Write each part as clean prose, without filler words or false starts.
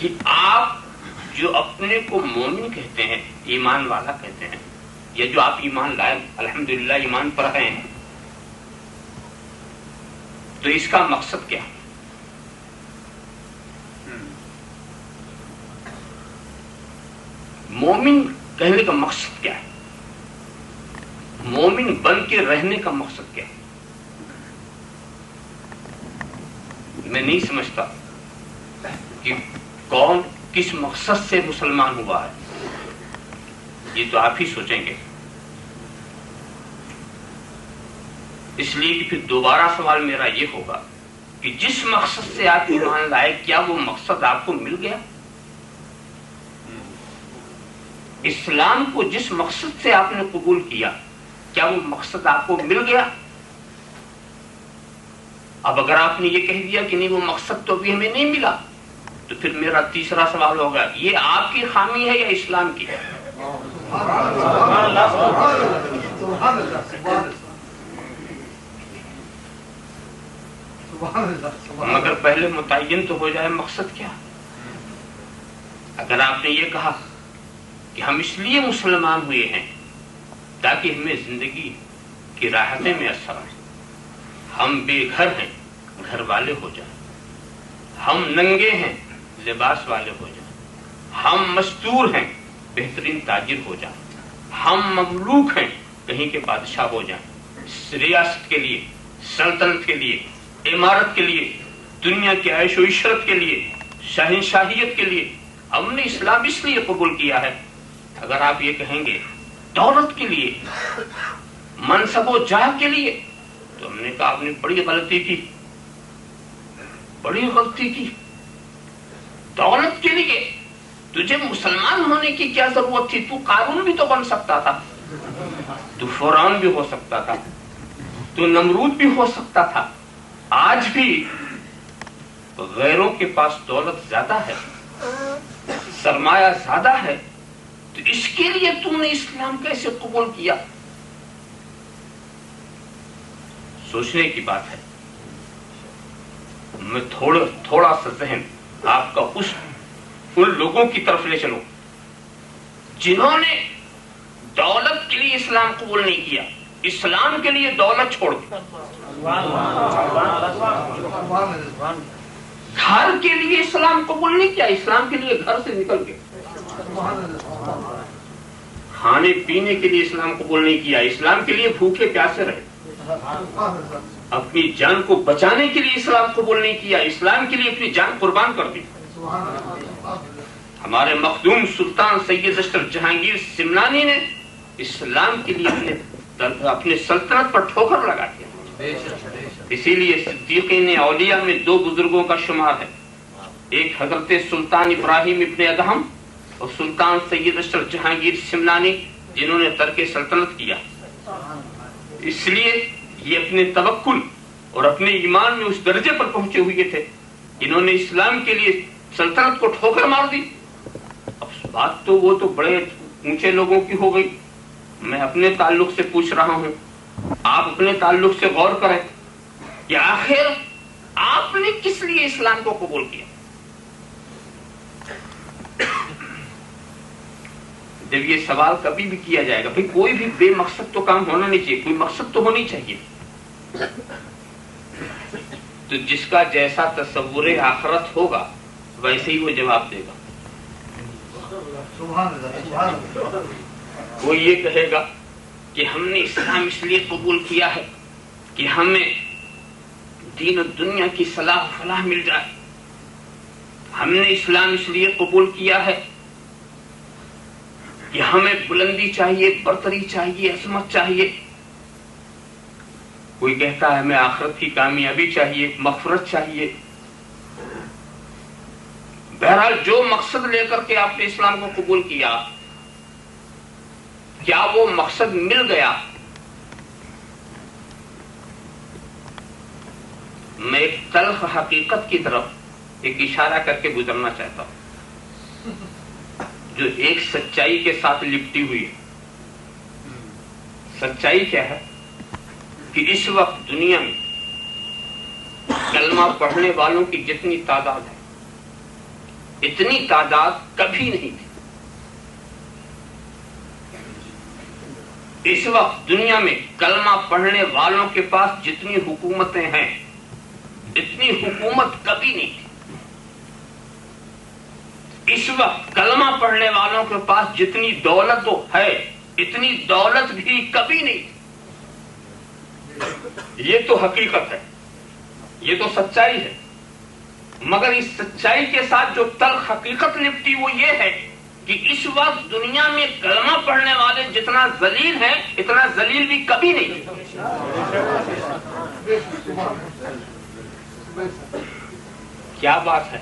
کہ آپ جو اپنے کو مومن کہتے ہیں، ایمان والا کہتے ہیں، یا جو آپ ایمان لائے الحمدللہ ایمان پر ہیں، تو اس کا مقصد کیا ہے؟ مومن کہنے کا مقصد کیا ہے؟ مومن بن کے رہنے کا مقصد کیا ہے؟ میں نہیں سمجھتا کہ کون کس مقصد سے مسلمان ہوا ہے، یہ تو آپ ہی سوچیں گے۔ اس لیے کہ پھر دوبارہ سوال میرا یہ ہوگا کہ جس مقصد سے آپ ایمان لائے، کیا وہ مقصد آپ کو مل گیا؟ اسلام کو جس مقصد سے آپ نے قبول کیا، کیا وہ مقصد آپ کو مل گیا؟ اب اگر آپ نے یہ کہہ دیا کہ نہیں وہ مقصد تو ابھی ہمیں نہیں ملا، تو پھر میرا تیسرا سوال ہوگا، یہ آپ کی خامی ہے یا اسلام کی ہے؟ مگر پہلے متعین تو ہو جائے مقصد کیا۔ اگر آپ نے یہ کہا کہ ہم اس لیے مسلمان ہوئے ہیں تاکہ ہمیں زندگی کی راحتیں میسر آئیں، ہم بے گھر ہیں گھر والے ہو جائیں، ہم ننگے ہیں لباس والے ہو جائیں، ہم مستور ہیں بہترین تاجر ہو جائیں، ہم مملوک ہیں کہیں کے بادشاہ ہو جائیں، ریاست کے لیے، سلطنت کے لیے، عمارت کے لیے، دنیا کی عیش و عشرت کے لیے، شہنشاہیت کے لیے ہم نے اسلام اس لیے قبول کیا ہے۔ اگر آپ یہ کہیں گے دولت کے لیے، منصب و جاہ کے لیے، تو ہم نے کہا آپ نے بڑی غلطی کی، بڑی غلطی کی۔ دولت کے لیے تجھے مسلمان ہونے کی کیا ضرورت تھی؟ تو قارون بھی تو بن سکتا تھا، تو فرعون بھی ہو سکتا تھا، تو نمرود بھی ہو سکتا تھا۔ آج بھی غیروں کے پاس دولت زیادہ ہے، سرمایہ زیادہ ہے، تو اس کے لیے تم نے اسلام کیسے قبول کیا؟ سوچنے کی بات ہے۔ میں تھوڑا سا ذہن آپ کا ان لوگوں کی طرف لے چلوں جنہوں نے دولت کے لیے اسلام قبول نہیں کیا، اسلام کے لیے دولت چھوڑ دی، گھر کے لیے اسلام قبول نہیں کیا، اسلام کے لیے گھر سے نکل گئے، کھانے پینے کے لیے اسلام قبول نہیں کیا، اسلام کے لیے بھوکے پیاسے رہے، اپنی جان کو بچانے کے لیے اسلام قبول نہیں کیا، اسلام کے لیے اپنی جان قربان کر دی۔ ہمارے مخدوم سلطان سید اشرف جہانگیر سمنانی نے اسلام کے لیے اپنے سلطنت پر ٹھوکر لگا دیا۔ اسی لیے صدیقین اولیاء میں دو بزرگوں کا شمار ہے، ایک حضرت سلطان ابراہیم ابن ادہم اور سلطان سید اشرف جہانگیر سمنانی، جنہوں نے ترک سلطنت کیا۔ اس لیے یہ اپنے توکل اور اپنے ایمان میں اس درجے پر پہنچے ہوئے تھے، انہوں نے اسلام کے لیے سلطنت کو ٹھوکر مار دی۔ اب بات تو وہ تو بڑے اونچے لوگوں کی ہو گئی، میں اپنے تعلق سے پوچھ رہا ہوں، آپ اپنے تعلق سے غور کریں کہ آخر آپ نے کس لیے اسلام کو قبول کیا؟ جب یہ سوال کبھی بھی کیا جائے گا، بھئی کوئی بھی بے مقصد تو کام ہونا نہیں چاہیے، کوئی مقصد تو ہونی چاہیے، تو جس کا جیسا تصور آخرت ہوگا ویسے ہی وہ جواب دے گا۔ وہ یہ کہے گا کہ ہم نے اسلام اس لیے قبول کیا ہے کہ ہمیں دین و دنیا کی صلاح و فلاح مل جائے، ہم نے اسلام اس لیے قبول کیا ہے کہ ہمیں بلندی چاہیے، برتری چاہیے، عظمت چاہیے۔ کوئی کہتا ہے ہمیں آخرت کی کامیابی چاہیے، مغفرت چاہیے۔ بہرحال جو مقصد لے کر کے آپ نے اسلام کو قبول کیا، کیا وہ مقصد مل گیا؟ میں ایک تلخ حقیقت کی طرف ایک اشارہ کر کے گزرنا چاہتا ہوں جو ایک سچائی کے ساتھ لپٹی ہوئی ہے۔ سچائی کیا ہے کہ اس وقت دنیا میں کلمہ پڑھنے والوں کی جتنی تعداد ہے اتنی تعداد کبھی نہیں تھی. اس وقت دنیا میں کلمہ پڑھنے والوں کے پاس جتنی حکومتیں ہیں اتنی حکومت کبھی نہیں تھی. اس وقت کلمہ پڑھنے والوں کے پاس جتنی دولت ہے اتنی دولت بھی کبھی نہیں تھی. یہ تو حقیقت ہے، یہ تو سچائی ہے. مگر اس سچائی کے ساتھ جو تلخ حقیقت نپٹی وہ یہ ہے کہ اس وقت دنیا میں کلمہ پڑھنے والے جتنا ذلیل ہیں اتنا ذلیل بھی کبھی نہیں تھے. کیا بات ہے.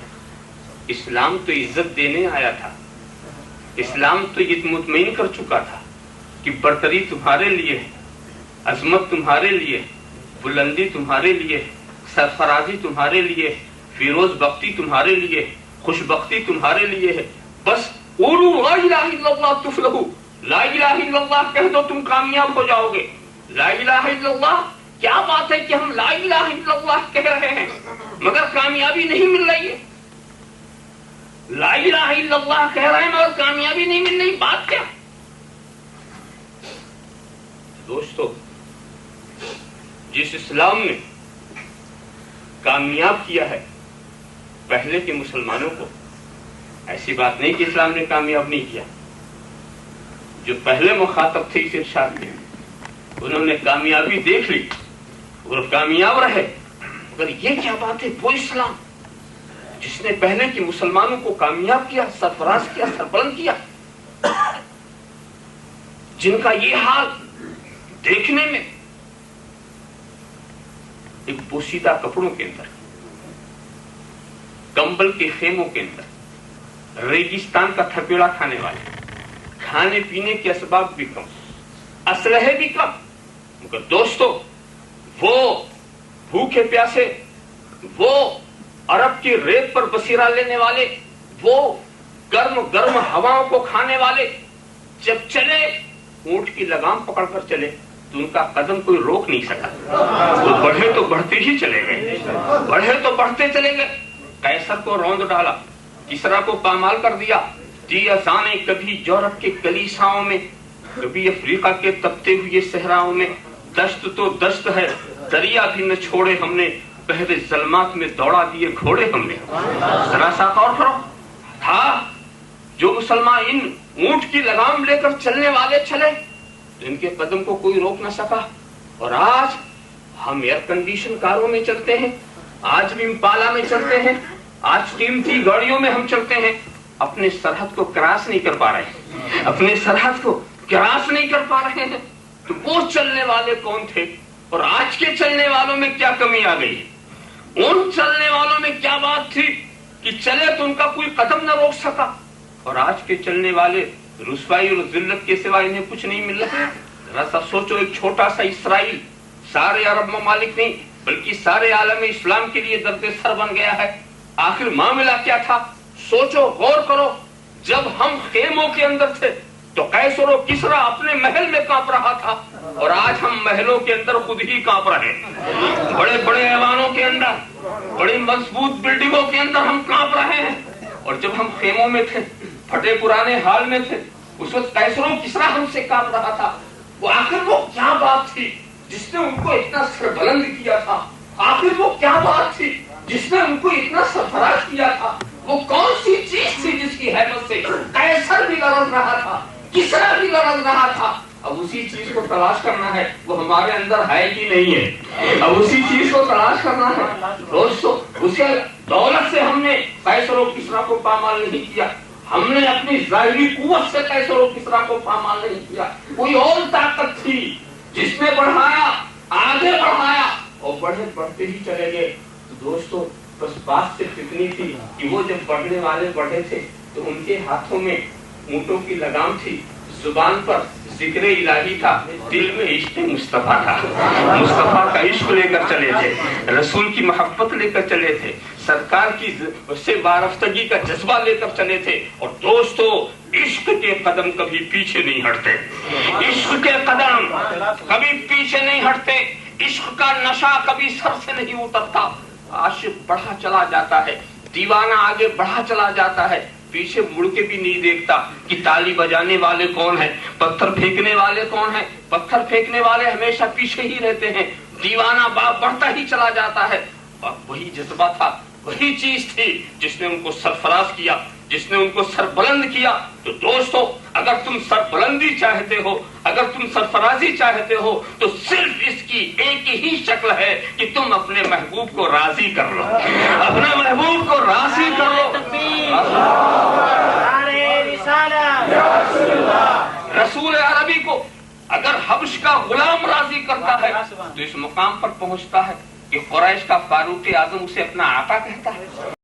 اسلام تو عزت دینے آیا تھا، اسلام تو یہ مطمئن کر چکا تھا کہ برتری تمہارے لیے ہے، عظمت تمہارے لیے، بلندی تمہارے لیے، سرفرازی تمہارے لیے، فیروز بختی تمہارے لیے، خوش بختی تمہارے لیے ہے. بس قولوا لا الہ الا اللہ تفلحوا، لا الہ الا اللہ کہہ دو تم کامیاب ہو جاؤ گے. لا الہ الا اللہ، کیا بات ہے کہ ہم لا الہ الا اللہ کہہ رہے ہیں مگر کامیابی نہیں مل رہی ہے. لا الہ الا اللہ کہہ رہے ہیں مگر کامیابی نہیں مل رہی. بات کیا دوستو؟ جس اسلام نے کامیاب کیا ہے پہلے کے مسلمانوں کو، ایسی بات نہیں کہ اسلام نے کامیاب نہیں کیا. جو پہلے مخاطب تھے اس ارشاد کے انہوں نے کامیابی دیکھ لی اور کامیاب رہے. مگر یہ کیا بات ہے، وہ اسلام جس نے پہلے کے مسلمانوں کو کامیاب کیا، سرفراز کیا، سربلند کیا، جن کا یہ حال دیکھنے میں ایک پوشیدہ کپڑوں کے اندر، کمبل کے خیموں کے اندر، ریگستان کا تھپیڑا کھانے والے، کھانے پینے کے اسباب بھی کم، اسلحے بھی کم. مگر دوستو وہ بھوکے پیاسے، وہ عرب کی ریت پر بسیرا لینے والے، وہ گرم گرم ہواؤں کو کھانے والے جب چلے، اونٹ کی لگام پکڑ کر چلے تو ان کا قدم کوئی روک نہیں سکا. وہ بڑھے تو بڑھتے ہی چلے گئے، بڑھے تو بڑھتے چلے گئے. قیصر کو روند ڈالا، کسرا کو پامال کر دیا. دی اذانیں کبھی یورپ کے کلیساؤں میں، کبھی افریقہ کے تپتے ہوئے صحراؤں میں. دشت تو دشت ہے، دریا بھی نہ چھوڑے ہم نے، بحر ظلمات میں دوڑا دیے گھوڑے ہم نے. ذرا سا غور کرو، تھا جو مسلمان ان اونٹ کی لگام لے کر چلنے والے چلے تو ان کے قدم کو کوئی روک نہ سکا. اور آج ہم ایئر کنڈیشن کاروں میں چلتے ہیں، آج بھی امپالا میں چلتے ہیں، آج قیمتی گاڑیوں میں ہم چلتے ہیں، اپنے سرحد کو کراس نہیں کر پا رہے ہیں، اپنے سرحد کو کراس نہیں کر پا رہے ہیں. تو وہ چلنے والے کون تھے اور آج کے چلنے والوں میں کیا کمی آ گئی؟ ان چلنے والوں میں کیا بات تھی کہ چلے تو ان کا کوئی قدم نہ روک سکا، اور آج کے چلنے والے رسوائی اور ذلت کے سوا انہیں کچھ نہیں مل رہا. ذرا سا سوچو، ایک چھوٹا سا اسرائیل سارے عرب ممالک نہیں بلکہ سارے عالم اسلام کے لیے درد سر بن گیا ہے. آخر معاملہ کیا تھا؟ سوچو، غور کرو. جب ہم خیموں کے اندر تھے تو قیصر و کسرا اپنے محل میں کانپ رہا تھا، اور آج ہم محلوں کے اندر خود ہی کانپ رہے ہیں. بڑے بڑے ایوانوں کے اندر، بڑی مضبوط بلڈنگوں کے اندر ہم کانپ رہے ہیں. اور جب ہم خیموں میں تھے، پھٹے پرانے حال میں تھے، اس وقت قیصر و کسرا ہم سے کانپ رہا تھا. وہ آخر وہ کیا بات تھی جس نے ان کو اتنا سربلند کیا تھا؟ آخر وہ کیا بات تھی جس نے ان کو اتنا سرفراز کیا تھا؟ وہ کون سی چیز تھی جس کی حیبت سے قیصر بھی لرز رہا تھا، کسرا بھی لرز رہا تھا؟ اب اسی چیز کو تلاش کرنا ہے. وہ ہمارے اندر ہے کہ نہیں ہے؟ اب اسی چیز کو تلاش کرنا ہے دوستو. اسے دولت سے ہم نے قیصر و کسرا کو پامال نہیں کیا، ہم نے اپنی ظاہری قوت سے قیصر و کسرا کو پامال نہیں کیا. کوئی اور طاقت تھی جس نے بڑھایا، آگے بڑھایا، اور بڑھے بڑھتے ہی چلے گئے. تو دوستو بس بات صرف اتنی تھی کہ وہ جب بڑھنے والے بڑھے تھے تو ان کے ہاتھوں میں اونٹوں کی لگام تھی، زبان پر ذکر الہی تھا، دل میں عشق مصطفیٰ تھا. مصطفیٰ کا عشق لے کر چلے تھے، رسول کی محبت لے کر چلے تھے، سرکار کی سے وارفتگی کا جذبہ لے کر چلے تھے. اور دوستو عشق کے قدم کبھی پیچھے نہیں ہٹتے، عشق کے قدم کبھی پیچھے نہیں ہٹتے، عشق کا نشہ کبھی سر سے نہیں اترتا. عاشق بڑھا چلا جاتا ہے، دیوانہ آگے بڑھا چلا جاتا ہے، پیچھے مڑ کے بھی نہیں دیکھتا کہ تالی بجانے والے کون ہیں، پتھر پھینکنے والے کون ہیں۔ پتھر پھینکنے والے ہمیشہ پیچھے ہی رہتے ہیں، دیوانہ بڑھتا ہی چلا جاتا ہے۔ اور وہی جذبہ تھا، وہی چیز تھی جس نے ان کو سرفراز کیا، جس نے ان کو سر بلند کیا۔ تو دوستو، اگر تم سر بلندی چاہتے ہو، اگر تم سرفرازی چاہتے ہو، تو صرف اس کی ایک ہی شکل ہے کہ تم اپنے محبوب کو راضی کر لو، اپنے محبوب کو راضی کر لو۔ رسول عربی کو اگر حبش کا غلام راضی کرتا ہے تو اس مقام پر پہنچتا ہے کہ قریش کا فاروق اعظم اسے اپنا آقا کہتا ہے۔